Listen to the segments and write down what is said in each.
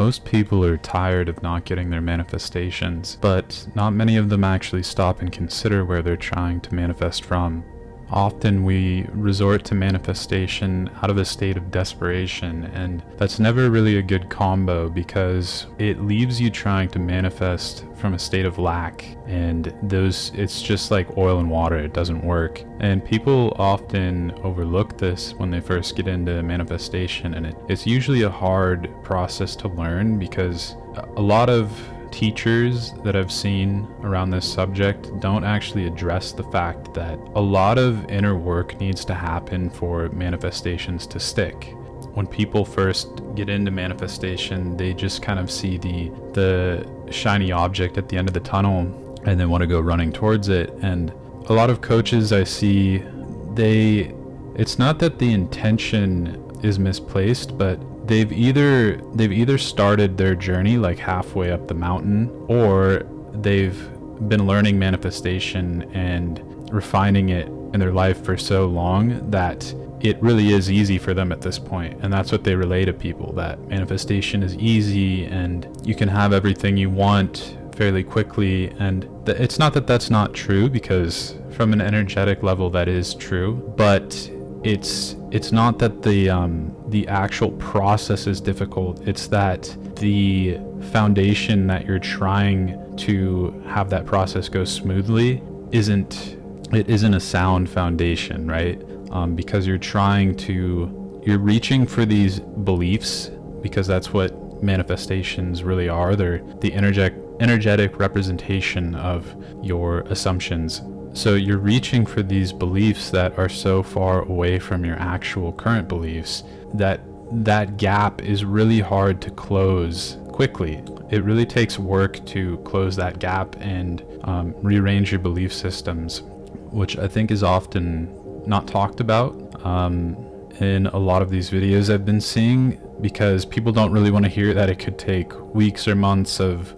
Most people are tired of not getting their manifestations, but not many of them actually stop and consider where they're trying to manifest from. Often we resort to manifestation out of a state of desperation, and that's never really a good combo because it leaves you trying to manifest from a state of lack, and it's just like oil and water, it doesn't work. And people often overlook this when they first get into manifestation, and it's usually a hard process to learn because a lot of teachers that I've seen around this subject don't actually address the fact that a lot of inner work needs to happen for manifestations to stick. When people first get into manifestation, they just kind of see the shiny object at the end of the tunnel and they want to go running towards it. And a lot of coaches I see, it's not that the intention is misplaced, but they've either started their journey like halfway up the mountain, or they've been learning manifestation and refining it in their life for so long that it really is easy for them at this point. And that's what they relay to people, that manifestation is easy and you can have everything you want fairly quickly. And it's not that that's not true, because from an energetic level that is true, but it's not that the actual process is difficult. It's that the foundation that you're trying to have that process go smoothly isn't a sound foundation, right? Because you're reaching for these beliefs, because that's what manifestations really are. They're the energetic representation of your assumptions. So you're reaching for these beliefs that are so far away from your actual current beliefs that gap is really hard to close quickly. It really takes work to close that gap and rearrange your belief systems, which I think is often not talked about in a lot of these videos I've been seeing, because people don't really want to hear that it could take weeks or months of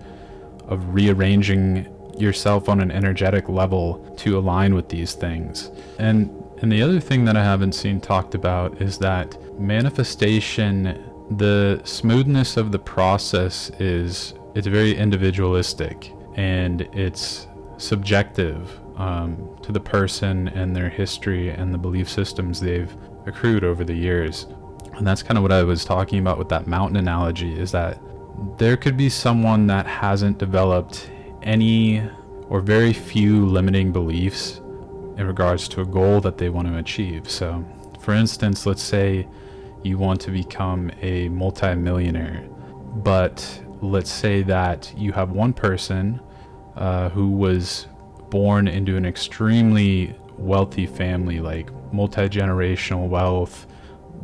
rearranging yourself on an energetic level to align with these things. And the other thing that I haven't seen talked about is that manifestation, the smoothness of the process it's very individualistic and it's subjective to the person and their history and the belief systems they've accrued over the years. And that's kind of what I was talking about with that mountain analogy, is that there could be someone that hasn't developed any or very few limiting beliefs in regards to a goal that they want to achieve. So for instance, let's say you want to become a multi-millionaire, but let's say that you have one person who was born into an extremely wealthy family, like multi-generational wealth.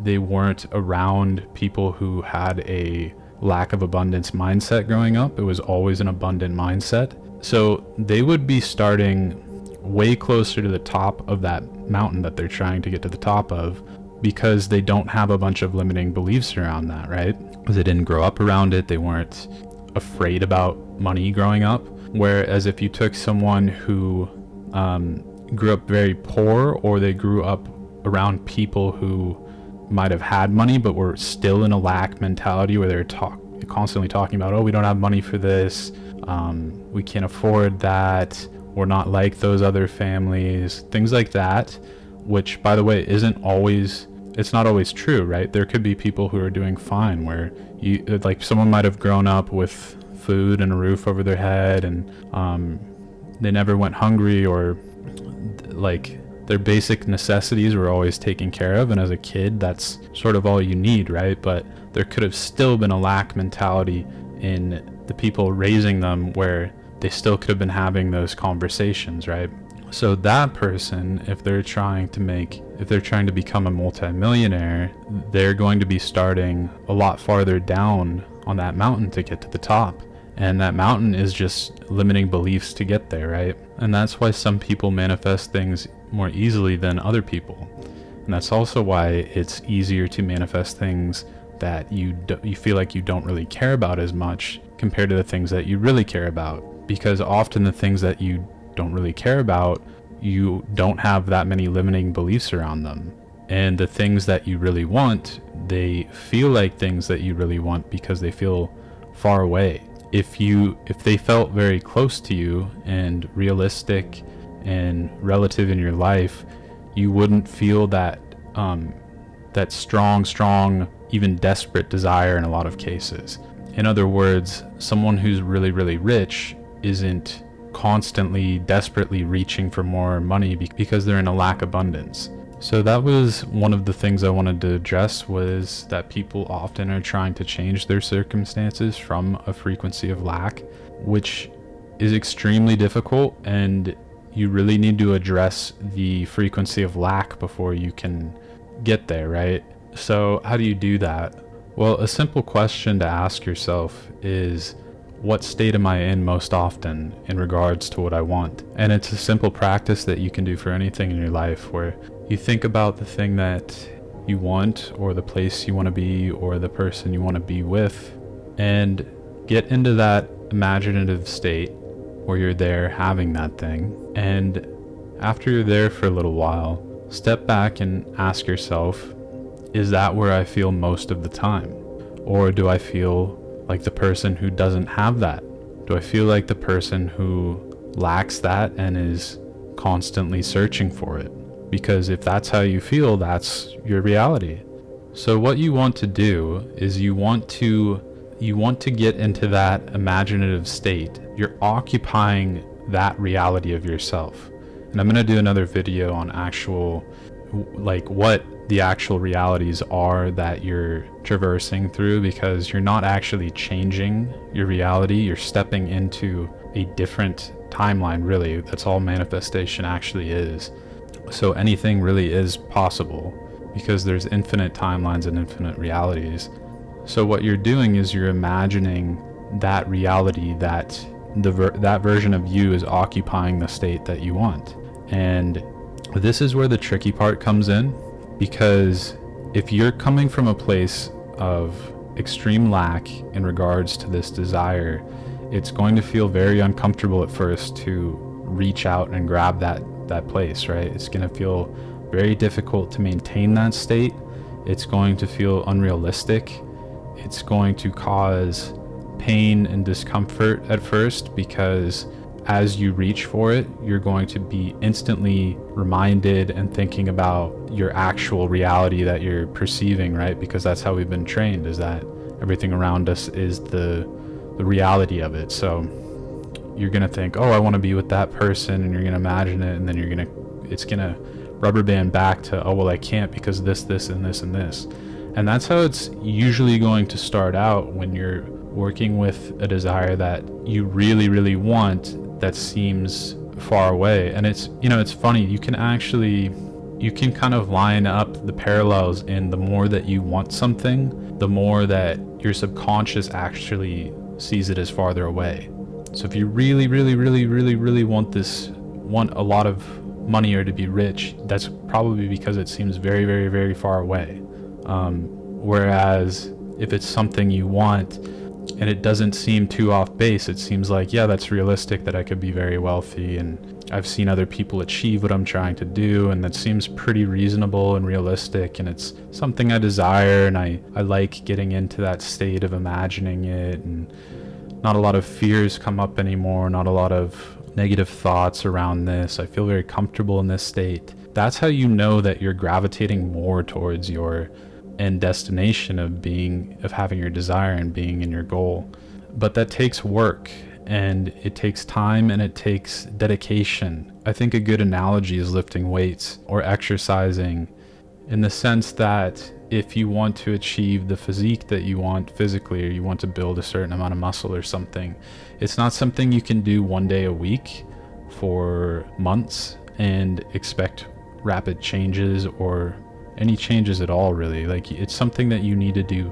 They weren't around people who had a lack of abundance mindset growing up. It was always an abundant mindset. So they would be starting way closer to the top of that mountain that they're trying to get to the top of, because they don't have a bunch of limiting beliefs around that, right? Because they didn't grow up around it. They weren't afraid about money growing up. Whereas if you took someone who grew up very poor, or they grew up around people who might have had money but were still in a lack mentality, where they're constantly talking about, oh, we don't have money for this, we can't afford that, we're not like those other families, things like that, which, by the way, it's not always true, right? There could be people who are doing fine, where someone might have grown up with food and a roof over their head, and they never went hungry, or like their basic necessities were always taken care of, and as a kid that's sort of all you need, right? But there could have still been a lack mentality in the people raising them, where they still could have been having those conversations, right? So that person, if they're trying to become a multi-millionaire, they're going to be starting a lot farther down on that mountain to get to the top. And that mountain is just limiting beliefs to get there, right? And that's why some people manifest things more easily than other people. And that's also why it's easier to manifest things that you feel like you don't really care about as much compared to the things that you really care about. Because often the things that you don't really care about, you don't have that many limiting beliefs around them. And the things that you really want, they feel like things that you really want, because they feel far away. If they felt very close to you and realistic and relative in your life, you wouldn't feel that that strong, even desperate desire in a lot of cases. In other words, someone who's really, really rich isn't constantly desperately reaching for more money because they're in a lack abundance. So that was one of the things I wanted to address, was that people often are trying to change their circumstances from a frequency of lack, which is extremely difficult, and you really need to address the frequency of lack before you can get there, right? So how do you do that? Well, a simple question to ask yourself is, what state am I in most often in regards to what I want? And it's a simple practice that you can do for anything in your life, where you think about the thing that you want, or the place you want to be, or the person you want to be with, and get into that imaginative state where you're there having that thing. And after you're there for a little while, step back and ask yourself, is that where I feel most of the time? Or do I feel like the person who doesn't have that? Do I feel like the person who lacks that and is constantly searching for it? Because if that's how you feel, that's your reality. So what you want to do is you want to get into that imaginative state. You're occupying that reality of yourself. And I'm going to do another video on actual, like, what the actual realities are that you're traversing through, because you're not actually changing your reality. You're stepping into a different timeline, really. That's all manifestation actually is. So anything really is possible, because there's infinite timelines and infinite realities. So what you're doing is you're imagining that reality, that that version of you is occupying the state that you want. And this is where the tricky part comes in, because if you're coming from a place of extreme lack in regards to this desire, it's going to feel very uncomfortable at first to reach out and grab that place, right? It's going to feel very difficult to maintain that state. It's going to feel unrealistic. It's going to cause pain and discomfort at first, because as you reach for it, you're going to be instantly reminded and thinking about your actual reality that you're perceiving, right? Because that's how we've been trained, is that everything around us is the reality of it. So you're going to think, oh, I want to be with that person, and you're going to imagine it, and then it's going to rubber band back to, oh, well, I can't because this, and this, and this. And that's how it's usually going to start out when you're working with a desire that you really, really want that seems far away. And it's funny, you can kind of line up the parallels in the more that you want something, the more that your subconscious actually sees it as farther away. So if you really, really, really, really, really want a lot of money or to be rich, that's probably because it seems very, very, very far away. Whereas if it's something you want and it doesn't seem too off base, it seems like, yeah, that's realistic, that I could be very wealthy, and I've seen other people achieve what I'm trying to do, and that seems pretty reasonable and realistic, and it's something I desire, and I like getting into that state of imagining it, and not a lot of fears come up anymore, not a lot of negative thoughts around this. I feel very comfortable in this state. That's how you know that you're gravitating more towards your end destination of having your desire and being in your goal. But that takes work, and it takes time, and it takes dedication. I think a good analogy is lifting weights or exercising, in the sense that if you want to achieve the physique that you want physically, or you want to build a certain amount of muscle or something, it's not something you can do one day a week for months and expect rapid changes or any changes at all, really. Like, it's something that you need to do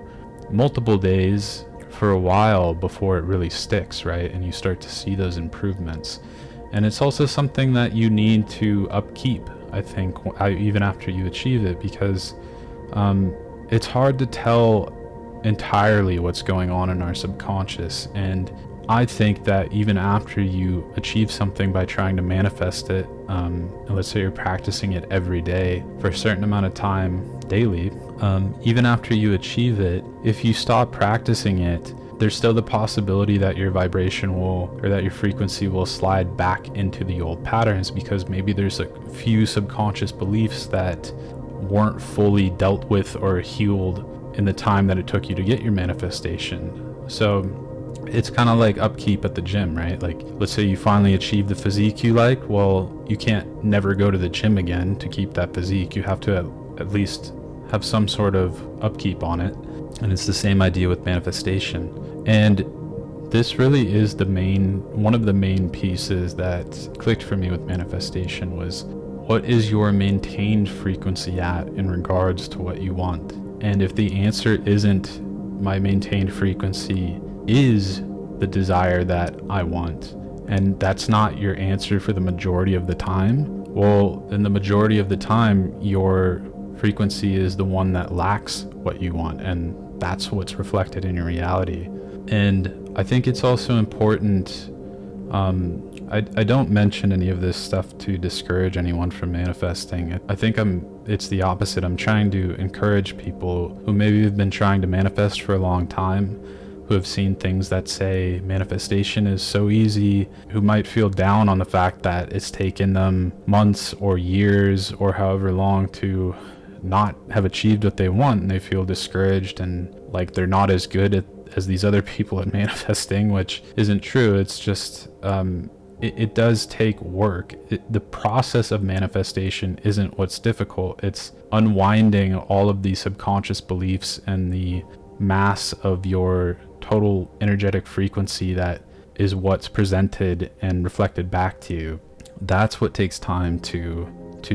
multiple days for a while before it really sticks, right? And you start to see those improvements. And it's also something that you need to upkeep, I think, even after you achieve it, because it's hard to tell entirely what's going on in our subconscious. And I think that even after you achieve something by trying to manifest it, and let's say you're practicing it every day for a certain amount of time daily, even after you achieve it, if you stop practicing it, there's still the possibility that your vibration will, or that your frequency will slide back into the old patterns, because maybe there's a few subconscious beliefs that weren't fully dealt with or healed in the time that it took you to get your manifestation. So it's kind of like upkeep at the gym, right? Like, let's say you finally achieve the physique you like. Well, you can't never go to the gym again to keep that physique. You have to at least have some sort of upkeep on it. And it's the same idea with manifestation. And this really is one of the main pieces that clicked for me with manifestation was, what is your maintained frequency at in regards to what you want? And if the answer isn't, my maintained frequency is the desire that I want, and that's not your answer for the majority of the time, well, in the majority of the time, your frequency is the one that lacks what you want, and that's what's reflected in your reality. And I think it's also important, I don't mention any of this stuff to discourage anyone from manifesting. I think it's the opposite. I'm trying to encourage people who maybe have been trying to manifest for a long time, who have seen things that say manifestation is so easy, who might feel down on the fact that it's taken them months or years or however long to not have achieved what they want, and they feel discouraged and like they're not as good as these other people at manifesting, which isn't true. It's just it does take work. The process of manifestation isn't what's difficult. It's unwinding all of these subconscious beliefs and the mass of your total energetic frequency that is what's presented and reflected back to you. That's what takes time to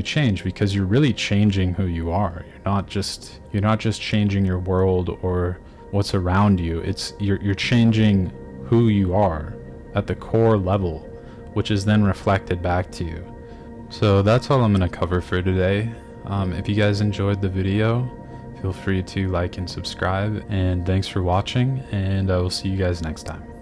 change, because you're really changing who you are. You're not just changing your world or what's around you. You're changing who you are at the core level, which is then reflected back to you. So that's all I'm going to cover for today. If you guys enjoyed the video, feel free to like and subscribe, and thanks for watching, and I will see you guys next time.